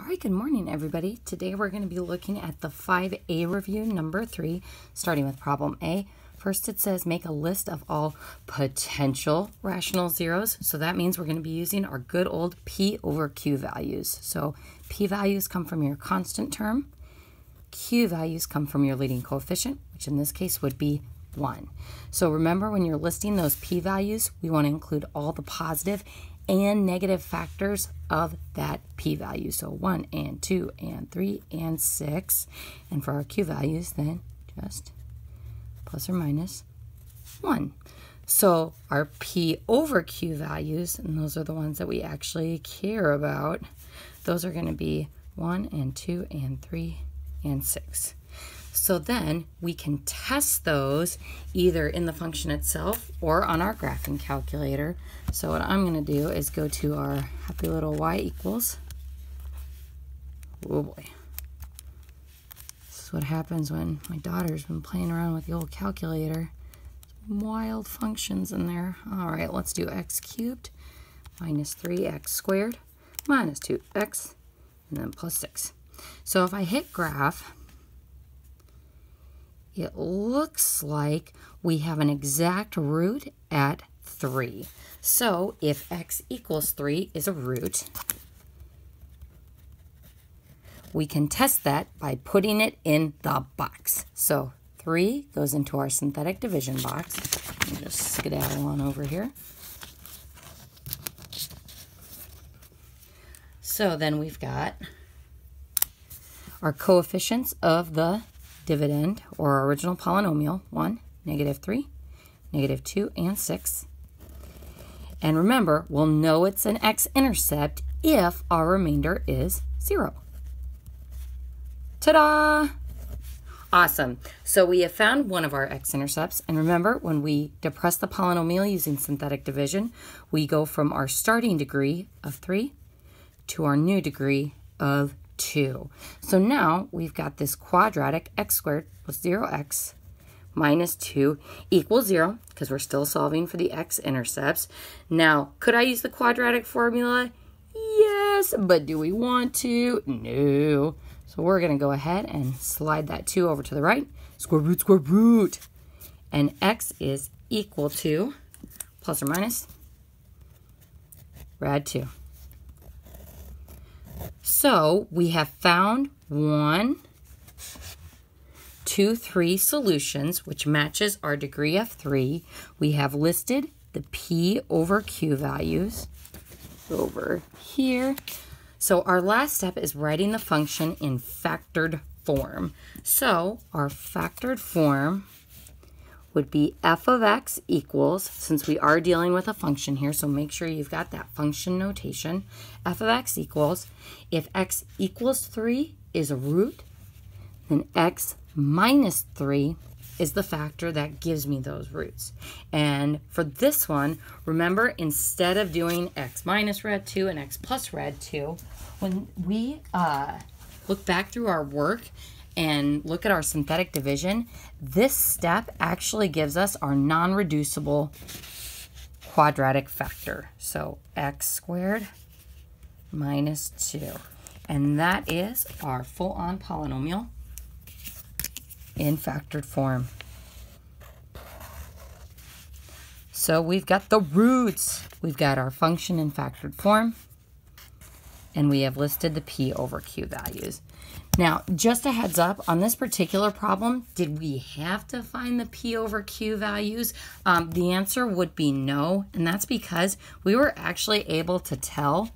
All right, good morning, everybody. Today we're going to be looking at the 5A review number 3, starting with problem A. First, it says make a list of all potential rational zeros. So that means we're going to be using our good old P over Q values. So P values come from your constant term. Q values come from your leading coefficient, which in this case would be 1. So remember, when you're listing those P values, we want to include all the positive and negative factors of that P value. So 1 and 2 and 3 and 6. And for our Q values, then just plus or minus 1. So our P over Q values, and those are the ones that we actually care about, those are going to be 1 and 2 and 3 and 6. So then we can test those either in the function itself or on our graphing calculator. So what I'm going to do is go to our happy little y equals. Oh boy. This is what happens when my daughter's been playing around with the old calculator. Some wild functions in there. All right, let's do x cubed minus 3x squared minus 2x and then plus 6. So if I hit graph, it looks like we have an exact root at 3. So if x equals 3 is a root, we can test that by putting it in the box. So 3 goes into our synthetic division box. Let me just skedaddle on over here. So then we've got our coefficients of the dividend, or our original polynomial, 1, -3, -2, and 6. And remember, we'll know it's an x-intercept if our remainder is 0. Ta-da! Awesome. So we have found one of our x-intercepts. And remember, when we depress the polynomial using synthetic division, we go from our starting degree of 3 to our new degree of 2. So now we've got this quadratic x squared plus 0x minus 2 equals 0, because we're still solving for the x-intercepts. Now, could I use the quadratic formula? Yes, but do we want to? No. So we're going to go ahead and slide that 2 over to the right. Square root. And x is equal to plus or minus rad 2. So we have found 1, 2, 3 solutions, which matches our degree of 3. We have listed the P over Q values over here. So our last step is writing the function in factored form. So our factored form would be f of x equals, since we are dealing with a function here, so make sure you've got that function notation. F of x equals, if x equals 3 is a root, then x minus 3 is the factor that gives me those roots. And for this one, remember, instead of doing x minus rad 2 and x plus rad 2, when we look back through our work and look at our synthetic division, this step actually gives us our non-reducible quadratic factor. So x squared minus 2. And that is our full-on polynomial in factored form. So we've got the roots. We've got our function in factored form. And we have listed the P over Q values. Now, just a heads up, on this particular problem, did we have to find the P over Q values? The answer would be no, and that's because we were actually able to tell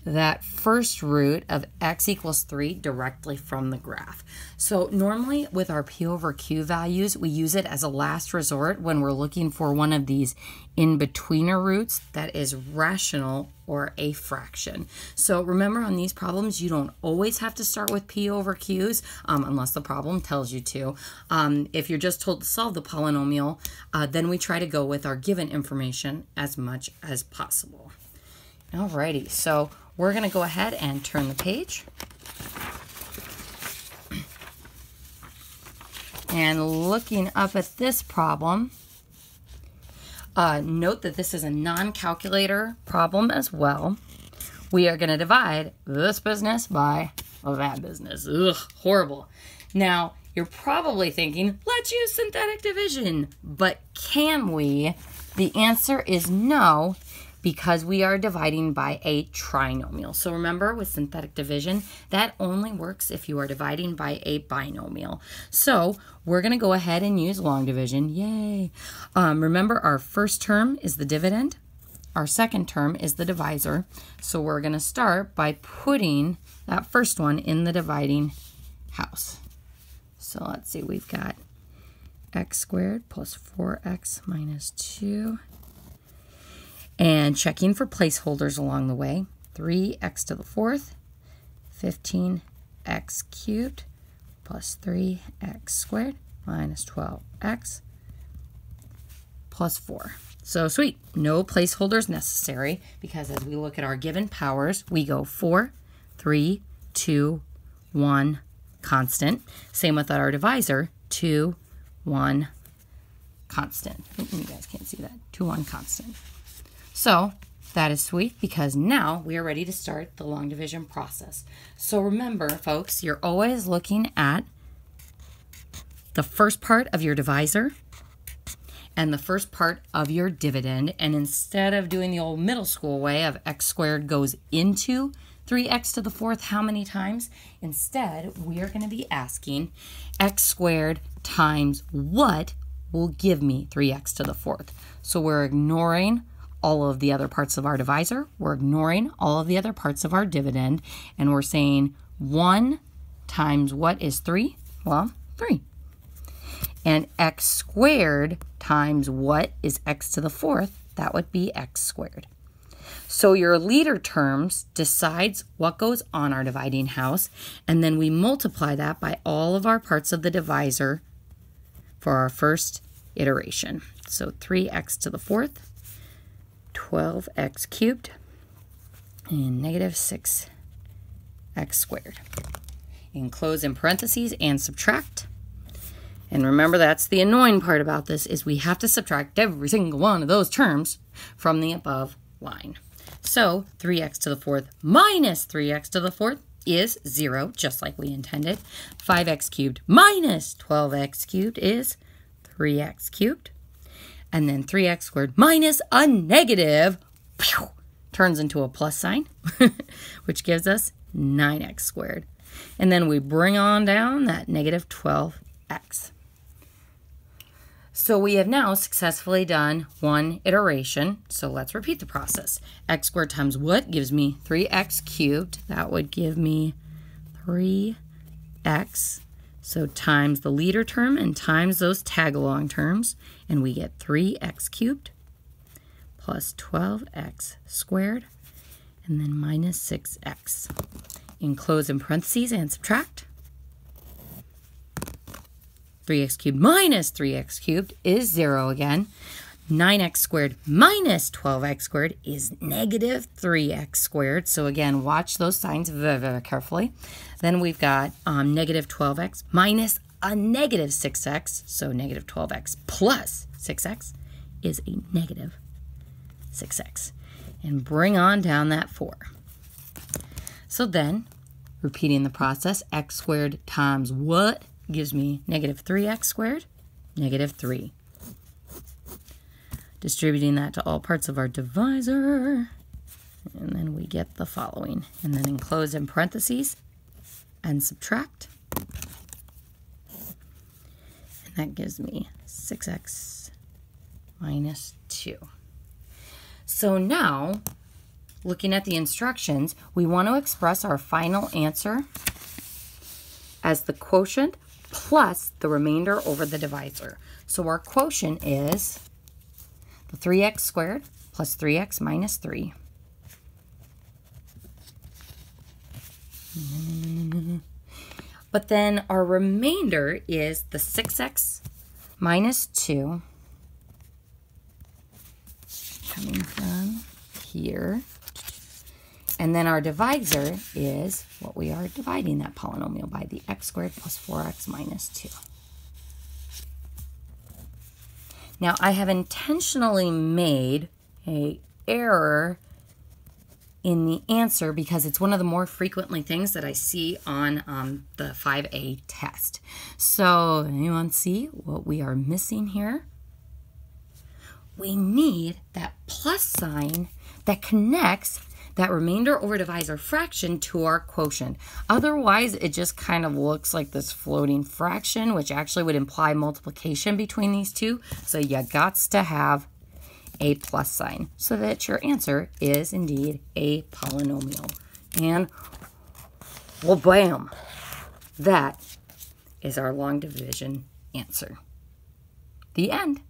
that first root of x equals 3 directly from the graph. So normally with our P over Q values, we use it as a last resort when we're looking for one of these in-betweener roots that is rational or a fraction. So remember, on these problems, you don't always have to start with P over Qs unless the problem tells you to. If you're just told to solve the polynomial, then we try to go with our given information as much as possible. Alrighty, so we're going to go ahead and turn the page. And looking up at this problem, note that this is a non-calculator problem as well. we are going to divide this business by that business. Ugh, horrible. Now, you're probably thinking, let's use synthetic division. But can we? The answer is no, because we are dividing by a trinomial. So remember, with synthetic division, that only works if you are dividing by a binomial. So we're going to go ahead and use long division. Yay! Remember, our first term is the dividend. Our second term is the divisor. So we're going to start by putting that first one in the dividing house. So let's see, we've got x squared plus 4x minus 2. And checking for placeholders along the way, 3x to the 4th, 15x cubed plus 3x squared minus 12x plus 4. So sweet, no placeholders necessary, because as we look at our given powers, we go 4, 3, 2, 1, constant. Same with our divisor, 2, 1, constant. You guys can't see that. 2, 1, constant. So that is sweet, because now we are ready to start the long division process. So remember, folks, you're always looking at the first part of your divisor and the first part of your dividend. And instead of doing the old middle school way of x squared goes into 3x to the 4th how many times, instead we are going to be asking x squared times what will give me 3x to the 4th. So we're ignoring all of the other parts of our divisor. We're ignoring all of the other parts of our dividend. And we're saying 1 times what is 3? Well, 3. And x squared times what is x to the 4th? That would be x squared. So your leader terms decides what goes on our dividing house. And then we multiply that by all of our parts of the divisor for our first iteration. So 3x to the 4th. 12x cubed and negative 6x squared. Enclose in parentheses and subtract. And remember, that's the annoying part about this, is we have to subtract every single one of those terms from the above line. So 3x to the 4th minus 3x to the 4th is 0, just like we intended. 5x cubed minus 12x cubed is 3x cubed. And then 3x squared minus a negative turns into a plus sign, which gives us 9x squared. And then we bring on down that negative 12x. So we have now successfully done one iteration. So let's repeat the process. X squared times what gives me 3x cubed. That would give me 3x. So times the leader term and times those tag-along terms, and we get 3x cubed plus 12x squared, and then minus 6x. Enclose in parentheses and subtract. 3x cubed minus 3x cubed is 0 again. 9x squared minus 12x squared is negative 3x squared. So again, watch those signs very, very carefully. Then we've got negative 12x minus a negative 6x. So negative 12x plus 6x is a negative 6x. And bring on down that 4. So then, repeating the process, x squared times what gives me negative 3x squared? Negative 3. Distributing that to all parts of our divisor, and then we get the following. And then enclose in parentheses and subtract. And that gives me 6x minus 2. So now, looking at the instructions, we want to express our final answer as the quotient plus the remainder over the divisor. So our quotient is the 3x squared plus 3x minus 3. But then our remainder is the 6x minus 2 coming from here. And then our divisor is what we are dividing that polynomial by, the x squared plus 4x minus 2. Now, I have intentionally made an error in the answer because it's one of the more frequently things that I see on the 5A test. So anyone see what we are missing here? We need that plus sign that connects that remainder over divisor fraction to our quotient. Otherwise, it just kind of looks like this floating fraction, which actually would imply multiplication between these two. So you gots to have a plus sign so that your answer is indeed a polynomial. And well, bam, that is our long division answer. The end.